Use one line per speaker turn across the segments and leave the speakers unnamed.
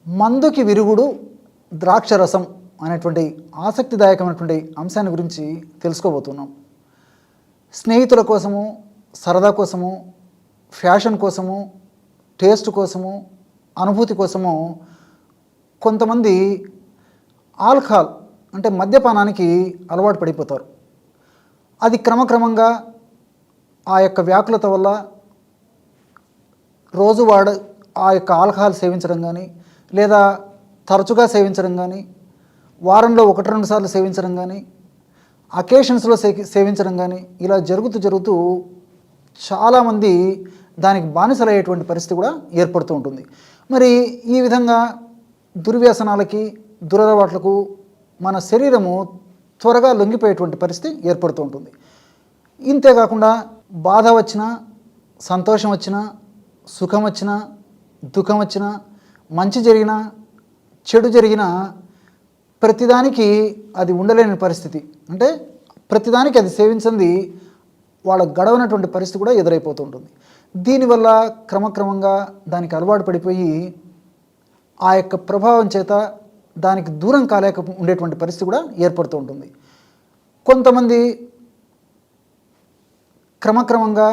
మందుకి విరుగుడు ద్రాక్షరసం అనేటువంటి ఆసక్తిదాయకమైనటువంటి అంశాన్ని గురించి తెలుసుకోబోతున్నాం. స్నేహితుల కోసము, సరదా కోసము, ఫ్యాషన్ కోసము, టేస్ట్ కోసము, అనుభూతి కోసము కొంతమంది ఆల్కహాల్ అంటే మద్యపానానికి అలవాటు పడిపోతారు. అది క్రమక్రమంగా ఆ యొక్క వ్యాకులత వల్ల రోజు ఆ యొక్క ఆల్కహాల్ సేవించడం కానీ, లేదా తరచుగా సేవించడం కానీ, వారంలో 1-2 సార్లు సేవించడం కానీ, అకేషన్స్లో సేవించడం కానీ, ఇలా జరుగుతూ చాలామంది దానికి బానిసలయ్యేటువంటి పరిస్థితి కూడా ఏర్పడుతూ ఉంటుంది. మరి ఈ విధంగా దుర్వ్యసనాలకి, దురలవాట్లకు మన శరీరము త్వరగా లొంగిపోయేటువంటి పరిస్థితి ఏర్పడుతూ ఉంటుంది. ఇంతేకాకుండా బాధ వచ్చినా, సంతోషం వచ్చినా, సుఖం వచ్చినా, దుఃఖం వచ్చినా, మంచి జరిగినా, చెడు జరిగినా ప్రతిదానికి అది ఉండలేని పరిస్థితి, అంటే ప్రతిదానికి అది సేవించింది వాళ్ళ గడవనటువంటి పరిస్థితి కూడా ఎదురైపోతూ ఉంటుంది. దీనివల్ల క్రమక్రమంగా దానికి అలవాటు పడిపోయి ఆ యొక్క ప్రభావం చేత దానికి దూరం కాలేక ఉండేటువంటి పరిస్థితి కూడా ఏర్పడుతూ ఉంటుంది. కొంతమంది క్రమక్రమంగా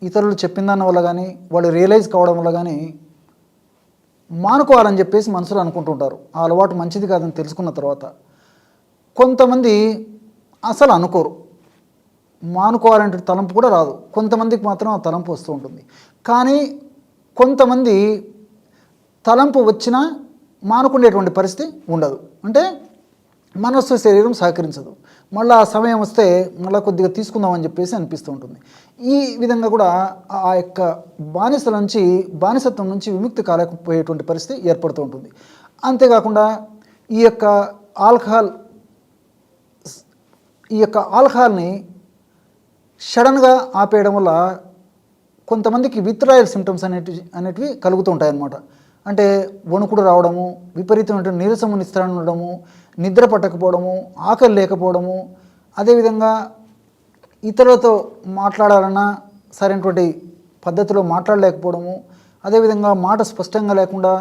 ఇతరులు చెప్పిన దాని వల్ల కానీ, వాళ్ళు రియలైజ్ కావడం వల్ల కానీ మానుకోవాలని చెప్పేసి మనసులో అనుకుంటుంటారు. ఆ అలవాటు మంచిది కాదని తెలుసుకున్న తర్వాత. కొంతమంది అసలు అనుకోరు, మానుకోవాలంటే తలంపు కూడా రాదు. కొంతమందికి మాత్రం ఆ తలంపు వస్తూ ఉంటుంది. కానీ కొంతమంది తలంపు వచ్చినా మానుకునేటువంటి పరిస్థితి ఉండదు. అంటే మనస్సు, శరీరం సహకరించదు. మళ్ళీ ఆ సమయం వస్తే మళ్ళీ కొద్దిగా తీసుకుందామని చెప్పేసి అనిపిస్తూ ఉంటుంది. ఈ విధంగా కూడా ఆ యొక్క బానిసత్వం నుంచి విముక్తి కాలేకపోయేటువంటి పరిస్థితి ఏర్పడుతూ ఉంటుంది. అంతేకాకుండా ఈ యొక్క ఆల్కహాల్ని సడన్గా ఆపేయడం వల్ల కొంతమందికి విత్డ్రాయల్ సిమ్టమ్స్ అనేటివి కలుగుతూ ఉంటాయన్నమాట. అంటే వణుకుడు రావడము, విపరీతమైన నీరసము, నిస్త్రాణ ఉండడము, నిద్ర పట్టకపోవడము, ఆకలి లేకపోవడము, అదేవిధంగా ఇతరులతో మాట్లాడాలన్నా సరైనటువంటి పద్ధతిలో మాట్లాడలేకపోవడము, అదేవిధంగా మాట స్పష్టంగా లేకుండా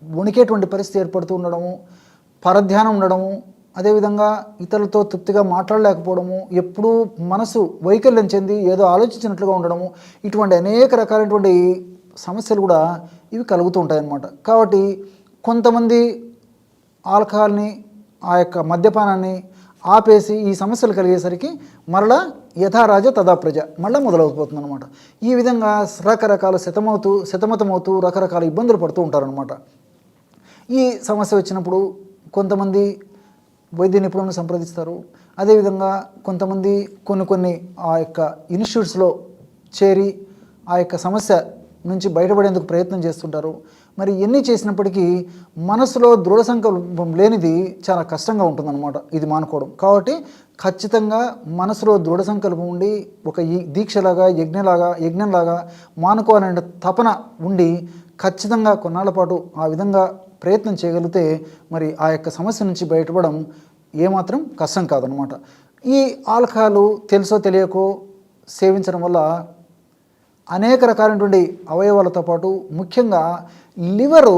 వణికేటువంటి పరిస్థితి ఏర్పడుతూ ఉండడము, పరధ్యానం ఉండడము, అదేవిధంగా ఇతరులతో తృప్తిగా మాట్లాడలేకపోవడము, ఎప్పుడూ మనసు వైకల్యం చెంది ఏదో ఆలోచించినట్లుగా ఉండడము, ఇటువంటి అనేక రకాలైనటువంటి సమస్యలు కూడా ఇవి కలుగుతూ ఉంటాయన్నమాట. కాబట్టి కొంతమంది ఆల్కహాల్ని, ఆ యొక్క మద్యపానాన్ని ఆపేసి ఈ సమస్యలు కలిగేసరికి మరలా యథారాజ తథా ప్రజ మళ్ళీ మొదలవుతుంది అనమాట. ఈ విధంగా రకరకాల సతమతమవుతూ రకరకాల ఇబ్బందులు పడుతూ ఉంటారనమాట. ఈ సమస్య వచ్చినప్పుడు కొంతమంది వైద్య నిపుణులను సంప్రదిస్తారు. అదేవిధంగా కొంతమంది కొన్ని ఆ యొక్క ఇన్స్టిట్యూట్స్లో చేరి ఆ యొక్క సమస్య నుంచి బయటపడేందుకు ప్రయత్నం చేస్తుంటారు. మరి ఎన్ని చేసినప్పటికీ మనసులో దృఢ సంకల్పం లేనిది చాలా కష్టంగా ఉంటుందన్నమాట ఇది మానుకోవడం. కాబట్టి ఖచ్చితంగా మనసులో దృఢ సంకల్పం ఉండి ఒక దీక్షలాగా, యజ్ఞంలాగా మానుకోవాలనే తపన ఉండి ఖచ్చితంగా కొన్నాళ్ళ పాటు ఆ విధంగా ప్రయత్నం చేయగలిగితే మరి ఆ యొక్క సమస్య నుంచి బయటపడడం ఏమాత్రం కష్టం కాదనమాట. ఈ ఆల్కహాల్ తెలుసో తెలియకో సేవించడం వల్ల అనేక రకాలైనటువంటి అవయవాలతో పాటు ముఖ్యంగా లివరు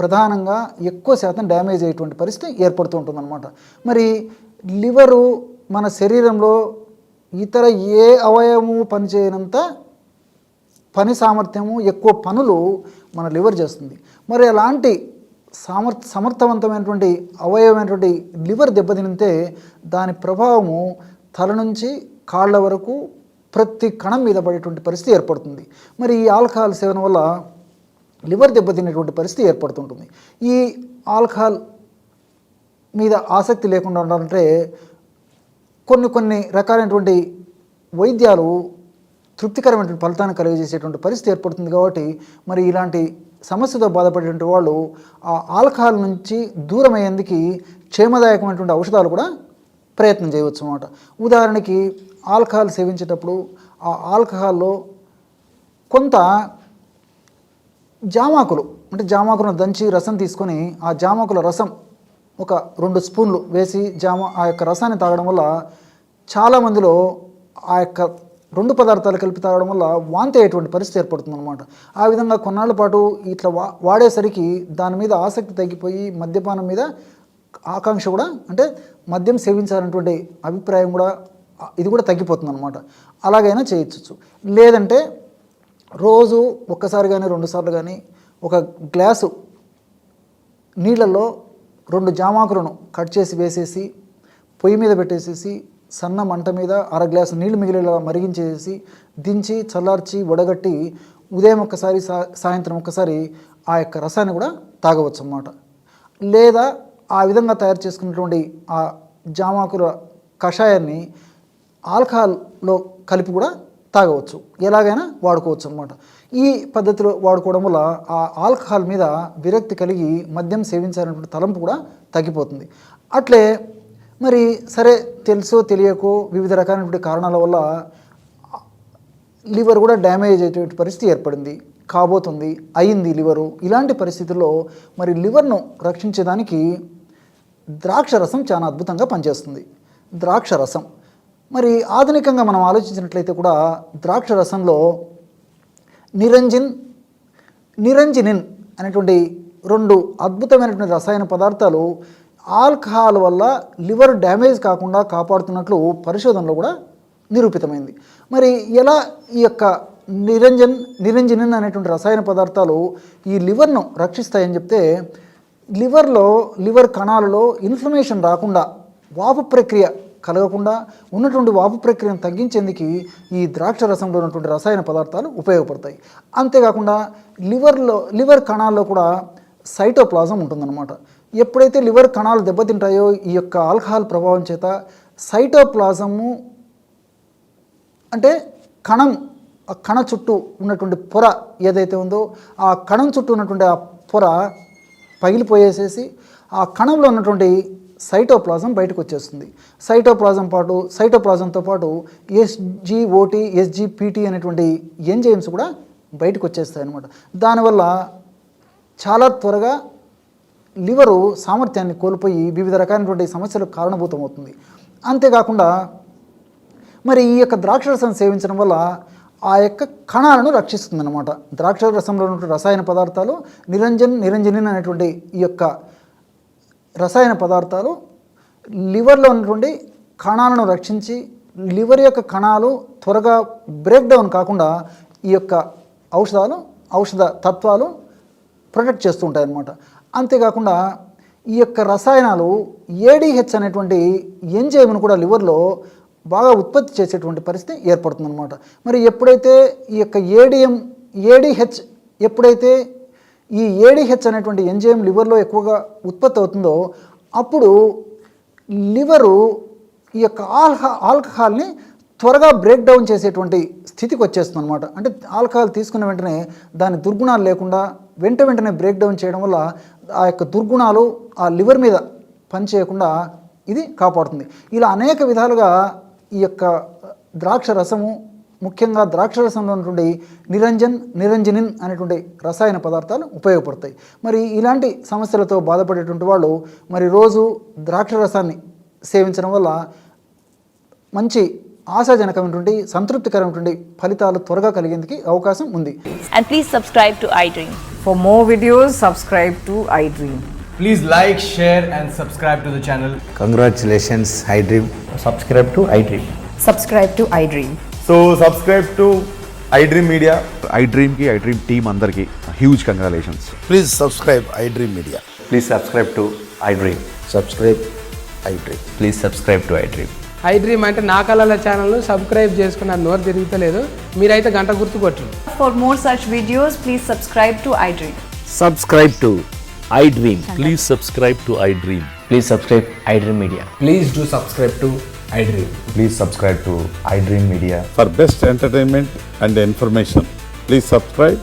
ప్రధానంగా ఎక్కువ శాతం డ్యామేజ్ అయ్యేటువంటి పరిస్థితి ఏర్పడుతూ ఉంటుందన్నమాట. మరి లివరు మన శరీరంలో ఇతర ఏ అవయవము పనిచేయనంత పని సామర్థ్యము, ఎక్కువ పనులు మన లివర్ చేస్తుంది. మరి అలాంటి సమర్థవంతమైనటువంటి అవయవమైనటువంటి లివర్ దెబ్బతినితే దాని ప్రభావము తల నుంచి కాళ్ళ వరకు ప్రతి కణం మీద పడేటువంటి పరిస్థితి ఏర్పడుతుంది. మరి ఈ ఆల్కహాల్ సేవన వల్ల లివర్ దెబ్బతినేటువంటి పరిస్థితి ఏర్పడుతుంటుంది. ఈ ఆల్కహాల్ మీద ఆసక్తి లేకుండా ఉండాలంటే కొన్ని రకాలైనటువంటి వైద్యాలు తృప్తికరమైనటువంటి ఫలితాన్ని కలిగజేసేటువంటి పరిస్థితి ఏర్పడుతుంది. కాబట్టి మరి ఇలాంటి సమస్యతో బాధపడేటువంటి వాళ్ళు ఆ ఆల్కహాల్ నుంచి దూరం అయ్యేందుకు క్షేమదాయకమైనటువంటి ఔషధాలు కూడా ప్రయత్నం చేయవచ్చు అన్నమాట. ఉదాహరణకి ఆల్కహాల్ సేవించేటప్పుడు ఆ ఆల్కహాల్లో కొంత జామాకులను దంచి రసం తీసుకొని ఆ జామాకుల రసం ఒక 2 స్పూన్లు వేసి ఆ యొక్క రసాన్ని తాగడం వల్ల చాలామందిలో ఆ యొక్క రెండు పదార్థాలు కలిపి తాగడం వల్ల వాంతి అయ్యేటువంటి పరిస్థితి ఏర్పడుతుంది అనమాట. ఆ విధంగా కొన్నాళ్ళ పాటు ఇట్లా వాడేసరికి దాని మీద ఆసక్తి తగ్గిపోయి మద్యపానం మీద ఆకాంక్ష కూడా, అంటే మద్యం సేవించాలనేటువంటి అభిప్రాయం కూడా, ఇది కూడా తగ్గిపోతుంది అనమాట. అలాగైనా చేయొచ్చు. లేదంటే రోజు ఒక్కసారి కానీ 2 సార్లు కానీ ఒక గ్లాసు నీళ్ళల్లో 2 జామాకులను కట్ చేసి వేసేసి పొయ్యి మీద పెట్టేసేసి సన్న మంట మీద 1/2 గ్లాసు నీళ్లు మిగిలేలా మరిగించేసి దించి చల్లార్చి వడగట్టి ఉదయం ఒక్కసారి సాయంత్రం ఒక్కసారి ఆ యొక్క రసాన్ని కూడా తాగవచ్చు అన్నమాట. లేదా ఆ విధంగా తయారు చేసుకున్నటువంటి ఆ జామాకుల కషాయాన్ని ఆల్కహాల్లో కలిపి కూడా తాగవచ్చు. ఎలాగైనా వాడుకోవచ్చు అన్నమాట. ఈ పద్ధతిలో వాడుకోవడం వల్ల ఆ ఆల్కహాల్ మీద విరక్తి కలిగి మద్యం సేవించాలనేటువంటి తలంపు కూడా తగ్గిపోతుంది. అట్లే మరి సరే తెలుసో తెలియకో వివిధ రకాలైనటువంటి కారణాల వల్ల లివర్ కూడా డ్యామేజ్ అయ్యేటువంటి పరిస్థితి ఏర్పడింది, కాబోతుంది, అయింది లివరు. ఇలాంటి పరిస్థితుల్లో మరి లివర్ను రక్షించేదానికి ద్రాక్ష రసం చాలా అద్భుతంగా పనిచేస్తుంది. ద్రాక్ష రసం మరి ఆధునికంగా మనం ఆలోచించినట్లయితే కూడా ద్రాక్ష రసంలో నిరంజినిన్ అనేటువంటి 2 అద్భుతమైనటువంటి రసాయన పదార్థాలు ఆల్కహాల్ వల్ల లివర్ డ్యామేజ్ కాకుండా కాపాడుతున్నట్లు పరిశోధనలో కూడా నిరూపితమైంది. మరి ఎలా ఈ యొక్క నిరంజినిన్ అనేటువంటి రసాయన పదార్థాలు ఈ లివర్ను రక్షిస్తాయని చెప్తే, లివర్ కణాలలో ఇన్ఫ్లమేషన్ రాకుండా, వాపు ప్రక్రియ కలగకుండా ఉన్నటువంటి వాపు ప్రక్రియను తగ్గించేందుకు ఈ ద్రాక్ష రసంలో ఉన్నటువంటి రసాయన పదార్థాలు ఉపయోగపడతాయి. అంతేకాకుండా లివర్ కణాల్లో కూడా సైటోప్లాజం ఉంటుందన్నమాట. ఎప్పుడైతే లివర్ కణాలు దెబ్బతింటాయో ఈ యొక్క ఆల్కహాల్ ప్రభావం చేత సైటోప్లాజము అంటే కణ చుట్టూ ఉన్నటువంటి పొర ఏదైతే ఉందో ఆ కణం చుట్టూ ఉన్నటువంటి ఆ పొర పగిలిపోయేసేసి ఆ కణంలో ఉన్నటువంటి సైటోప్లాజం బయటకు వచ్చేస్తుంది. సైటోప్లాజంతో పాటు SGOT, SGPT అనేటువంటి ఎంజైమ్స్ కూడా బయటకు వచ్చేస్తాయి అన్నమాట. దానివల్ల చాలా త్వరగా లివరు సామర్థ్యాన్ని కోల్పోయి వివిధ రకాలైనటువంటి సమస్యలకు కారణభూతమవుతుంది. అంతేకాకుండా మరి ఈ యొక్క ద్రాక్షరసం సేవించడం వల్ల ఆ యొక్క కణాలను రక్షిస్తుంది అన్నమాట. ద్రాక్ష రసంలో ఉన్నటువంటి రసాయన పదార్థాలు నిరంజనిన్ అనేటువంటి ఈ యొక్క రసాయన పదార్థాలు లివర్లో ఉన్నటువంటి కణాలను రక్షించి లివర్ యొక్క కణాలు త్వరగా బ్రేక్ డౌన్ కాకుండా ఈ యొక్క ఔషధ తత్వాలు ప్రొటెక్ట్ చేస్తూ ఉంటాయన్నమాట. అంతేకాకుండా ఈ యొక్క రసాయనాలు ADH అనేటువంటి ఎంజైమ్ను కూడా లివర్లో బాగా ఉత్పత్తి చేసేటువంటి పరిస్థితి ఏర్పడుతుందన్నమాట. మరి ఎప్పుడైతే ఈ యొక్క ADH ఎప్పుడైతే ఈ ADH అనేటువంటి ఎంజైమ్ లివర్లో ఎక్కువగా ఉత్పత్తి అవుతుందో అప్పుడు లివరు ఈ యొక్క ఆల్కహాల్ని త్వరగా బ్రేక్ డౌన్ చేసేటువంటి స్థితికి వచ్చేస్తుంది అనమాట. అంటే ఆల్కహాల్ తీసుకున్న వెంటనే దాని దుర్గుణాలు లేకుండా వెంటనే బ్రేక్ డౌన్ చేయడం వల్ల ఆ యొక్క దుర్గుణాలు ఆ లివర్ మీద పనిచేయకుండా ఇది కాపాడుతుంది. ఇలా అనేక విధాలుగా ఈ యొక్క ద్రాక్ష రసము, ముఖ్యంగా ద్రాక్ష రసంలో ఉన్నటువంటి నిరంజనిన్ అనేటువంటి రసాయన పదార్థాలు ఉపయోగపడతాయి. మరి ఇలాంటి సమస్యలతో బాధపడేటువంటి వాళ్ళు మరి రోజు ద్రాక్ష రసాన్ని సేవించడం వల్ల మంచి ఆశాజనకమైనటువంటి సంతృప్తికరమైనటువంటి ఫలితాలు త్వరగా కలిగేందుకు అవకాశం ఉంది.
And please subscribe to iDream.
For more videos, subscribe to iDream.
Please like, share and subscribe to the channel.
Congratulations, iDream.
Subscribe to iDream.
Subscribe to iDream.
So subscribe to iDream Media.
iDream ki iDream team andarki huge congratulations.
Please subscribe iDream Media.
Please subscribe to iDream.
Subscribe iDream.
Please subscribe to iDream.
iDream అంటే నా కళల channel subscribe చేసుకున్న నోరు తిరుగుతలేదు, మీరైతే గంట గుర్తు కొట్టండి.
For more such videos, please subscribe to iDream.
Subscribe to iDream. Please subscribe to iDream.
Please subscribe iDream Media.
Please do subscribe to iDream.
Please subscribe to iDream Media.
For best entertainment and information, please subscribe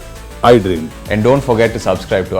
iDream.
And don't forget to subscribe to